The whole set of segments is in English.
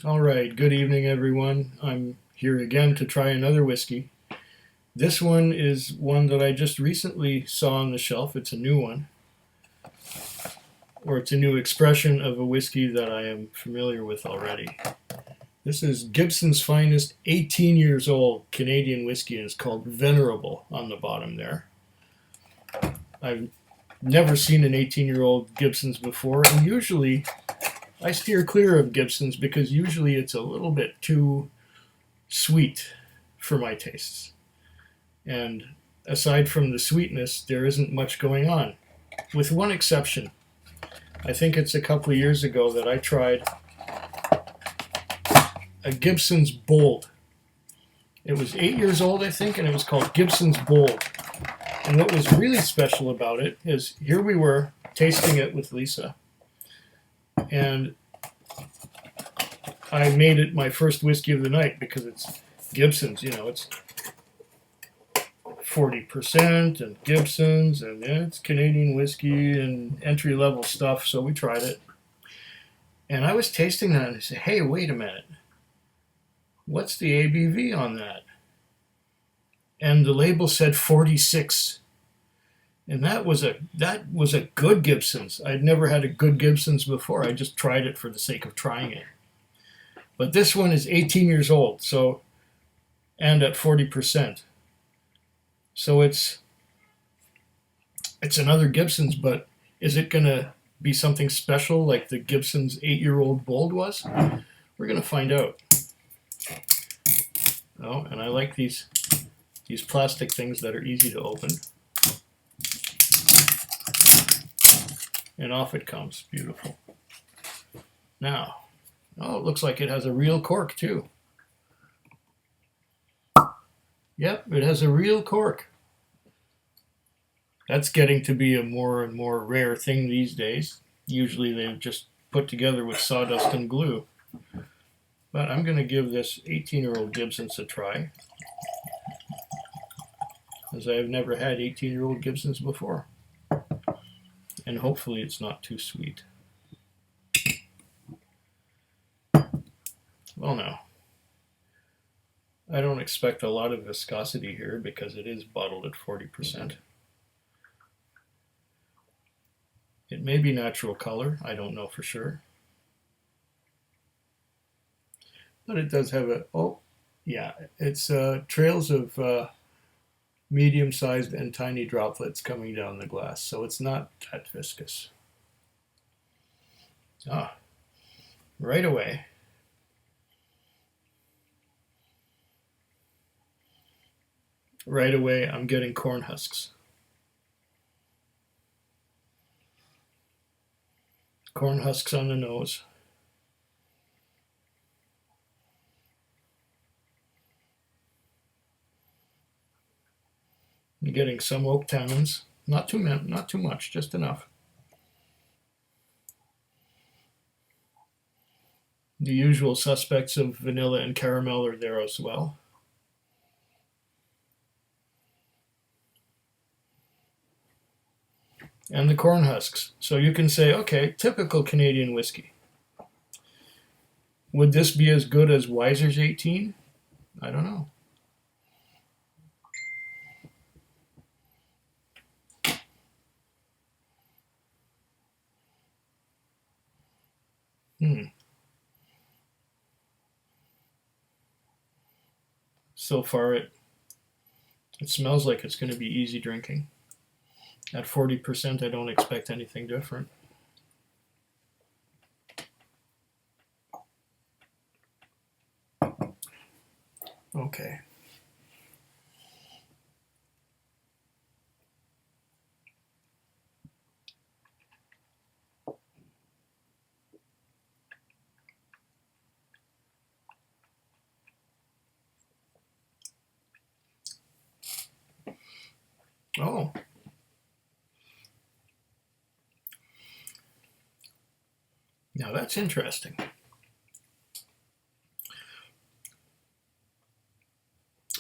All right, good evening, everyone. I'm here again to try another whiskey. This one is one that I just recently saw on the shelf. It's a new one, or it's a new expression of a whiskey that I am familiar with already. This is Gibson's finest 18 years old Canadian whiskey, and it's called Venerable on the bottom there. I've never seen an 18-year-old Gibson's before, and usually I steer clear of Gibson's because usually it's a little bit too sweet for my tastes. And aside from the sweetness, there isn't much going on, with one exception. I think it's a couple of years ago that I tried a Gibson's Bold. It was 8 years old, I think, and it was called Gibson's Bold. And what was really special about it is here we were tasting it with Lisa, and I made it my first whiskey of the night because it's Gibson's, it's 40% and Gibson's, and it's Canadian whiskey and entry level stuff, so we tried it. And I was tasting that and I said, hey, wait a minute. What's the ABV on that? And the label said 46. And that was a good Gibson's. I'd never had a good Gibson's before. I just tried it for the sake of trying it. But this one is 18 years old, and at 40%. So it's another Gibson's, but is it going to be something special like the Gibson's 8-year-old Bold was? We're going to find out. Oh, and I like these plastic things that are easy to open. And off it comes. Beautiful. Now, it looks like it has a real cork too. Yep, it has a real cork. That's getting to be a more and more rare thing these days. Usually they're just put together with sawdust and glue. But I'm going to give this 18-year-old Gibson's a try, as I have never had 18-year-old Gibson's before. And hopefully it's not too sweet. Well, now, I don't expect a lot of viscosity here because it is bottled at 40%. It may be natural color, I don't know for sure. But it does have it's trails of medium-sized and tiny droplets coming down the glass, so it's not that viscous. Right away. Right away, I'm getting corn husks. Corn husks on the nose. I'm getting some oak tannins. Not too much, just enough. The usual suspects of vanilla and caramel are there as well. And the corn husks. So you can say, okay, typical Canadian whiskey. Would this be as good as Weiser's 18? I don't know. So far, it smells like it's going to be easy drinking. At 40%, I don't expect anything different. Okay. Oh. Now that's interesting.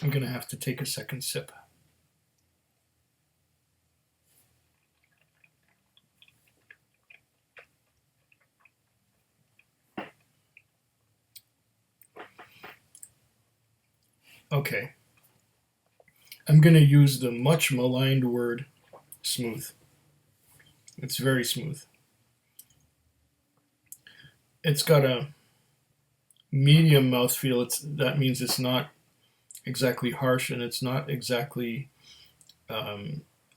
I'm going to have to take a second sip. Okay. I'm going to use the much maligned word smooth. It's very smooth. It's got a medium mouthfeel. That means it's not exactly harsh and it's not exactly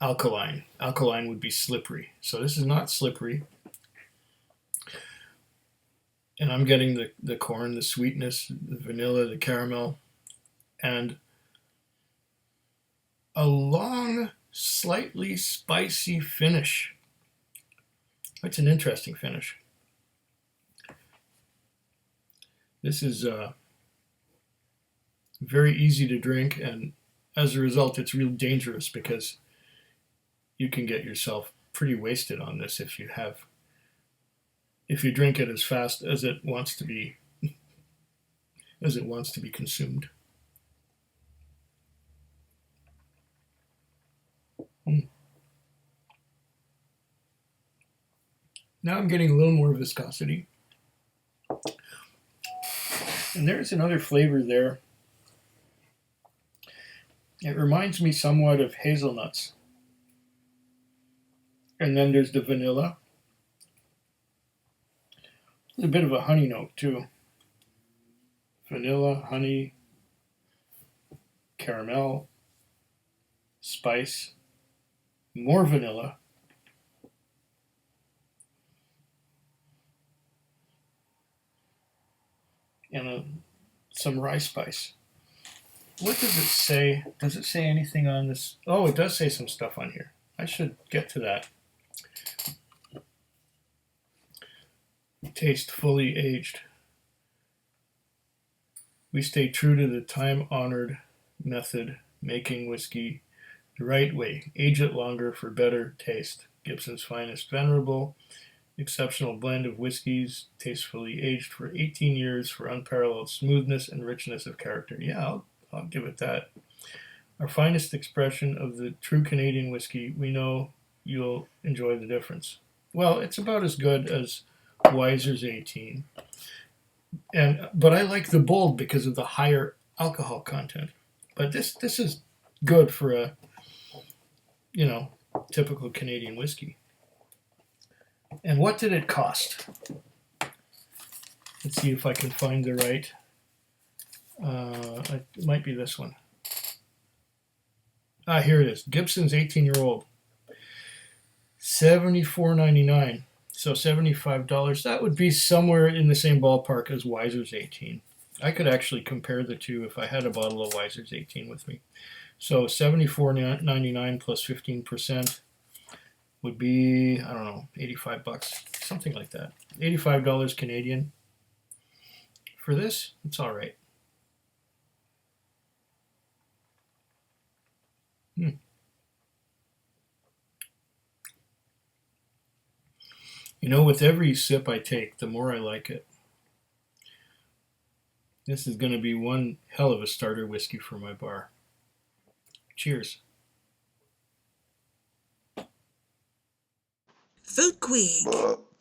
alkaline. Alkaline would be slippery. So this is not slippery. And I'm getting the corn, the sweetness, the vanilla, the caramel, and a long, slightly spicy finish. It's an interesting finish. This is very easy to drink, and as a result, it's real dangerous because you can get yourself pretty wasted on this if you drink it as fast as it wants to be consumed. Now I'm getting a little more viscosity. And there's another flavor there. It reminds me somewhat of hazelnuts. And then there's the vanilla. There's a bit of a honey note too. Vanilla, honey, caramel, spice, more vanilla. And some rye spice. What does it say? Does it say anything on this? Oh, it does say some stuff on here. I should get to that. Taste fully aged. We stay true to the time-honored method, making whiskey the right way. Age it longer for better taste. Gibson's Finest Venerable. Exceptional blend of whiskeys, tastefully aged for 18 years for unparalleled smoothness and richness of character. Yeah, I'll give it that. Our finest expression of the true Canadian whiskey. We know you'll enjoy the difference. Well, it's about as good as Weiser's 18. But I like the bold because of the higher alcohol content. But this is good for a, typical Canadian whiskey. And what did it cost? Let's see if I can find the right. It might be this one. Here it is. Gibson's 18-year-old. $74.99. So $75. That would be somewhere in the same ballpark as Weiser's 18. I could actually compare the two if I had a bottle of Weiser's 18 with me. So $74.99 plus 15%. Would be, I don't know, $85, something like that. $85 Canadian. For this, it's all right. With every sip I take, the more I like it. This is going to be one hell of a starter whiskey for my bar. Cheers. Food Quig.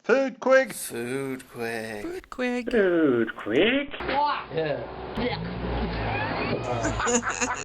Food Quig. Food Quig. Food Quig. Food Quig. Yeah.